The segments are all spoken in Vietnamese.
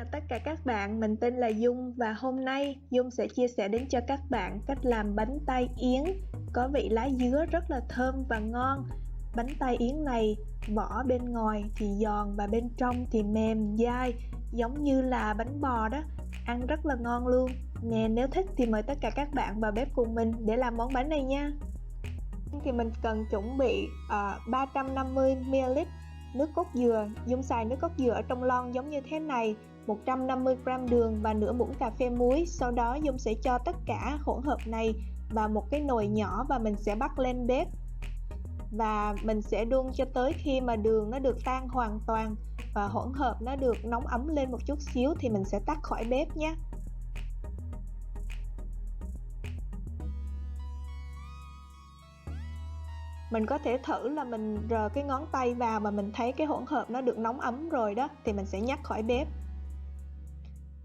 chào tất cả các bạn, mình tên là Dung và hôm nay Dung sẽ chia sẻ đến cho các bạn cách làm bánh tai yến có vị lá dứa rất là thơm và ngon. Bánh tai yến này vỏ bên ngoài thì giòn và bên trong thì mềm dai, giống như là bánh bò đó, ăn rất là ngon luôn. Nè, nếu thích thì mời tất cả các bạn vào bếp cùng mình để làm món bánh này nha. Thì mình cần chuẩn bị 350ml nước cốt dừa. Dung xài nước cốt dừa ở trong lon giống như thế này, 150g đường và nửa muỗng cà phê muối. Sau đó Dung sẽ cho tất cả hỗn hợp này vào một cái nồi nhỏ và mình sẽ bắt lên bếp. Và mình sẽ đun cho tới khi mà đường nó được tan hoàn toàn và hỗn hợp nó được nóng ấm lên một chút xíu thì mình sẽ tắt khỏi bếp nhé. Mình có thể thử là mình rờ cái ngón tay vào mà mình thấy cái hỗn hợp nó được nóng ấm rồi đó thì mình sẽ nhắc khỏi bếp.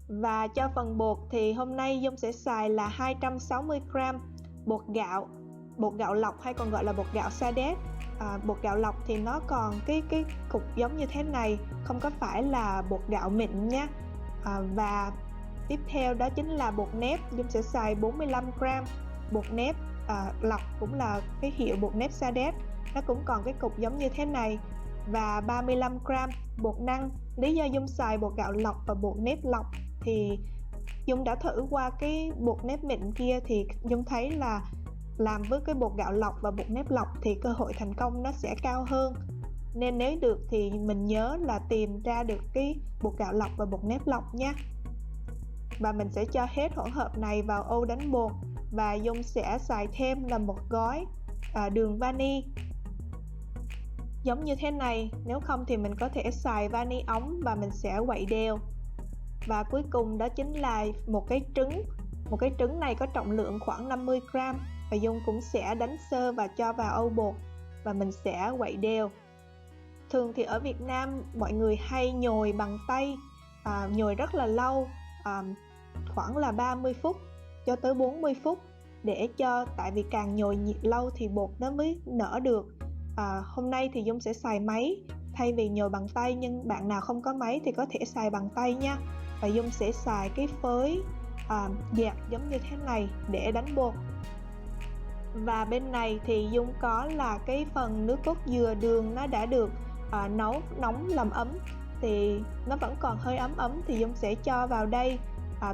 Và cho phần bột thì hôm nay Dung sẽ xài là 260g bột gạo lọc hay còn gọi là bột gạo sa đéc. Bột gạo lọc thì nó còn cái cục giống như thế này, không có phải là bột gạo mịn nha. Và tiếp theo đó chính là bột nếp. Dung sẽ xài 45g bột nếp lọc, cũng là cái hiệu bột nếp sa đéc, nó cũng còn cái cục giống như thế này, và 35g bột năng. Lý do Dung xài bột gạo lọc và bột nếp lọc thì Dung đã thử qua cái bột nếp mịn kia thì Dung thấy là làm với cái bột gạo lọc và bột nếp lọc thì cơ hội thành công nó sẽ cao hơn, nên nếu được thì mình nhớ là tìm ra được cái bột gạo lọc và bột nếp lọc nha. Và mình sẽ cho hết hỗn hợp này vào ô đánh bột và Dung sẽ xài thêm là một gói đường vani giống như thế này, nếu không thì mình có thể xài vani ống và mình sẽ quậy đều. Và cuối cùng đó chính là một cái trứng này có trọng lượng khoảng 50g và Dung cũng sẽ đánh sơ và cho vào âu bột và mình sẽ quậy đều. Thường thì ở Việt Nam mọi người hay nhồi bằng tay, nhồi rất là lâu, khoảng là 30 phút cho tới 40 phút để cho, tại vì càng nhồi lâu thì bột nó mới nở được. Hôm nay thì Dung sẽ xài máy thay vì nhồi bằng tay, nhưng bạn nào không có máy thì có thể xài bằng tay nha. Và Dung sẽ xài cái phới dẹt giống như thế này để đánh bột. Và bên này thì Dung có là cái phần nước cốt dừa, đường nó đã được nấu nóng làm ấm thì nó vẫn còn hơi ấm thì Dung sẽ cho vào đây,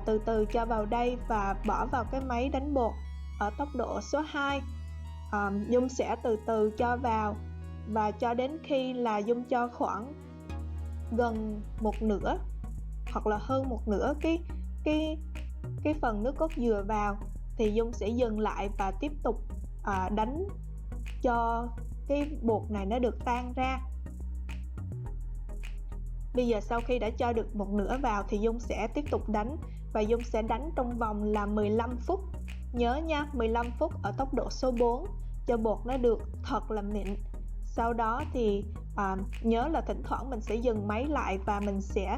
từ từ cho vào đây và bỏ vào cái máy đánh bột ở tốc độ số 2. Dung sẽ từ từ cho vào và cho đến khi là Dung cho khoảng gần một nửa hoặc là hơn một nửa cái phần nước cốt dừa vào thì Dung sẽ dừng lại và tiếp tục đánh cho cái bột này nó được tan ra. Bây giờ sau khi đã cho được một nửa vào thì Dung sẽ tiếp tục đánh và Dung sẽ đánh trong vòng là 15 phút. Nhớ nha, 15 phút ở tốc độ số 4 cho bột nó được thật là mịn. Sau đó thì nhớ là thỉnh thoảng mình sẽ dừng máy lại và mình sẽ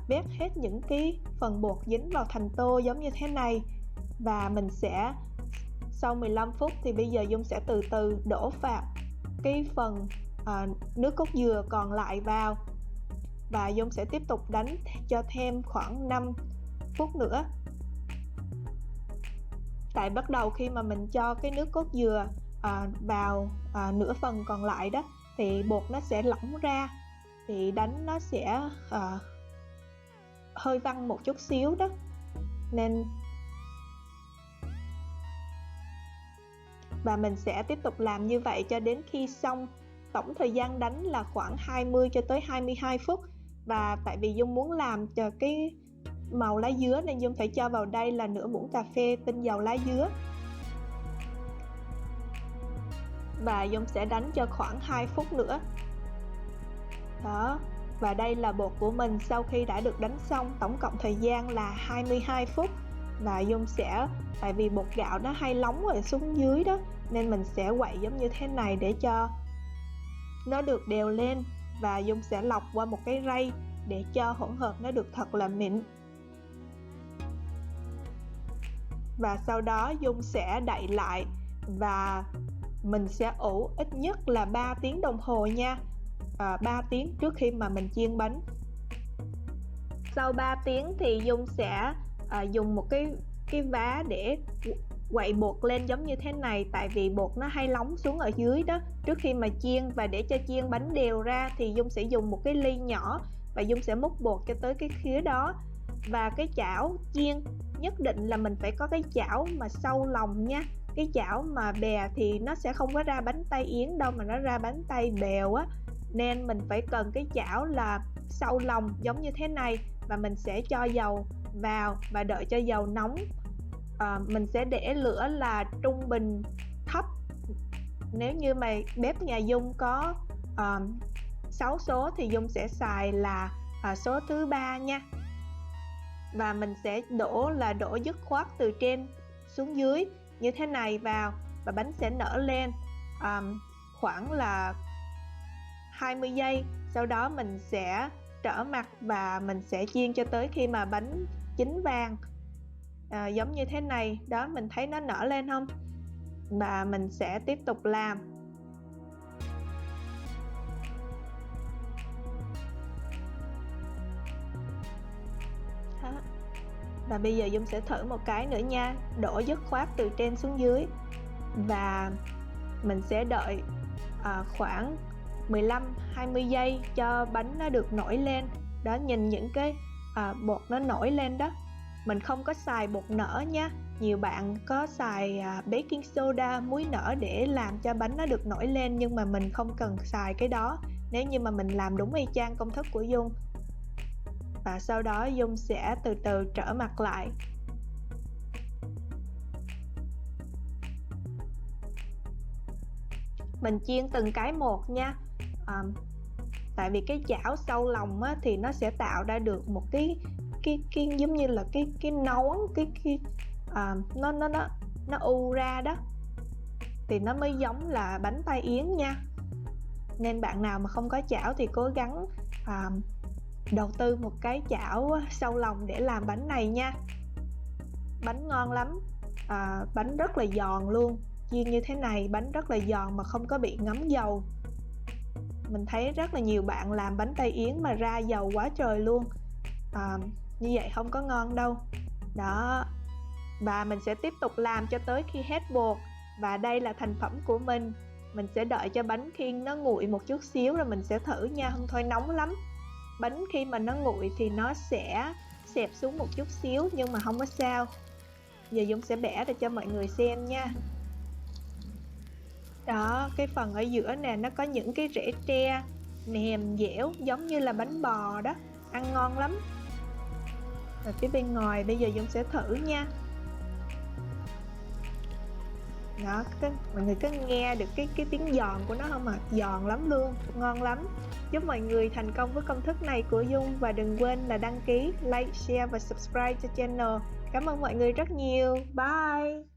vét hết những cái phần bột dính vào thành tô giống như thế này. Và mình sẽ sau 15 phút thì bây giờ Dung sẽ từ từ đổ vào cái phần nước cốt dừa còn lại vào và Dung sẽ tiếp tục đánh cho thêm khoảng 5 phút nữa. Tại bắt đầu khi mà mình cho cái nước cốt dừa vào nửa phần còn lại đó thì bột nó sẽ lỏng ra thì đánh nó sẽ hơi văng một chút xíu đó, nên và mình sẽ tiếp tục làm như vậy cho đến khi xong. Tổng thời gian đánh là khoảng 20 cho tới 22 phút. Và tại vì Dung muốn làm cho cái màu lá dứa nên Dung phải cho vào đây là nửa muỗng cà phê tinh dầu lá dứa. Và Dung sẽ đánh cho khoảng 2 phút nữa. Đó, và đây là bột của mình sau khi đã được đánh xong, tổng cộng thời gian là 22 phút. Và Dung sẽ, tại vì bột gạo nó hay lóng ở xuống dưới đó nên mình sẽ quậy giống như thế này để cho nó được đều lên. Và Dung sẽ lọc qua một cái rây để cho hỗn hợp nó được thật là mịn. Và sau đó Dung sẽ đậy lại và mình sẽ ủ ít nhất là 3 tiếng đồng hồ nha, 3 tiếng trước khi mà mình chiên bánh. Sau 3 tiếng thì Dung sẽ dùng một cái vá để quậy bột lên giống như thế này, tại vì bột nó hay lóng xuống ở dưới đó trước khi mà chiên. Và để cho chiên bánh đều ra thì Dung sẽ dùng một cái ly nhỏ và Dung sẽ múc bột cho tới cái khía đó. Và cái chảo chiên nhất định là mình phải có cái chảo mà sâu lòng nha. Cái chảo mà bè thì nó sẽ không có ra bánh tay yến đâu, mà nó ra bánh tay bèo á, nên mình phải cần cái chảo là sâu lòng giống như thế này. Và mình sẽ cho dầu vào và đợi cho dầu nóng. Mình sẽ để lửa là trung bình thấp. Nếu như mà bếp nhà Dung có 6 số thì Dung sẽ xài là số thứ 3 nha. Và mình sẽ đổ dứt khoát từ trên xuống dưới như thế này vào, và bánh sẽ nở lên khoảng là 20 giây. Sau đó mình sẽ trở mặt và mình sẽ chiên cho tới khi mà bánh chín vàng, giống như thế này đó. Mình thấy nó nở lên không? Và mình sẽ tiếp tục làm. Đó. Và bây giờ Dung sẽ thử một cái nữa nha. Đổ dứt khoát từ trên xuống dưới và mình sẽ đợi khoảng 15-20 giây cho bánh nó được nổi lên đó. Nhìn những cái bột nó nổi lên đó. Mình không có xài bột nở nha. Nhiều bạn có xài baking soda, muối nở để làm cho bánh nó được nổi lên, nhưng mà mình không cần xài cái đó nếu như mà mình làm đúng y chang công thức của Dung. Và sau đó Dung sẽ từ từ trở mặt lại. Mình chiên từng cái một nha. Tại vì cái chảo sâu lòng á, thì nó sẽ tạo ra được một cái giống như là cái nón, nó u ra đó, thì nó mới giống là bánh tay yến nha. Nên bạn nào mà không có chảo thì cố gắng đầu tư một cái chảo sâu lòng để làm bánh này nha. Bánh ngon lắm, bánh rất là giòn luôn. Chiên như thế này bánh rất là giòn mà không có bị ngấm dầu. Mình thấy rất là nhiều bạn làm bánh tay yến mà ra dầu quá trời luôn. Như vậy không có ngon đâu đó. Và mình sẽ tiếp tục làm cho tới khi hết bột. Và đây là thành phẩm của mình. Mình sẽ đợi cho bánh khi nó nguội một chút xíu rồi mình sẽ thử nha. Không thôi nóng lắm. Bánh khi mà nó nguội thì nó sẽ xẹp xuống một chút xíu, nhưng mà không có sao. Giờ Dung sẽ bẻ ra cho mọi người xem nha. Đó, cái phần ở giữa nè, nó có những cái rễ tre mềm dẻo giống như là bánh bò đó. Ăn ngon lắm. Và phía bên ngoài bây giờ Dung sẽ thử nha. Đó, mọi người có nghe được cái tiếng giòn của nó không ạ? Giòn lắm luôn, ngon lắm. Chúc mọi người thành công với công thức này của Dung. Và đừng quên là đăng ký, like, share và subscribe cho channel. Cảm ơn mọi người rất nhiều. Bye!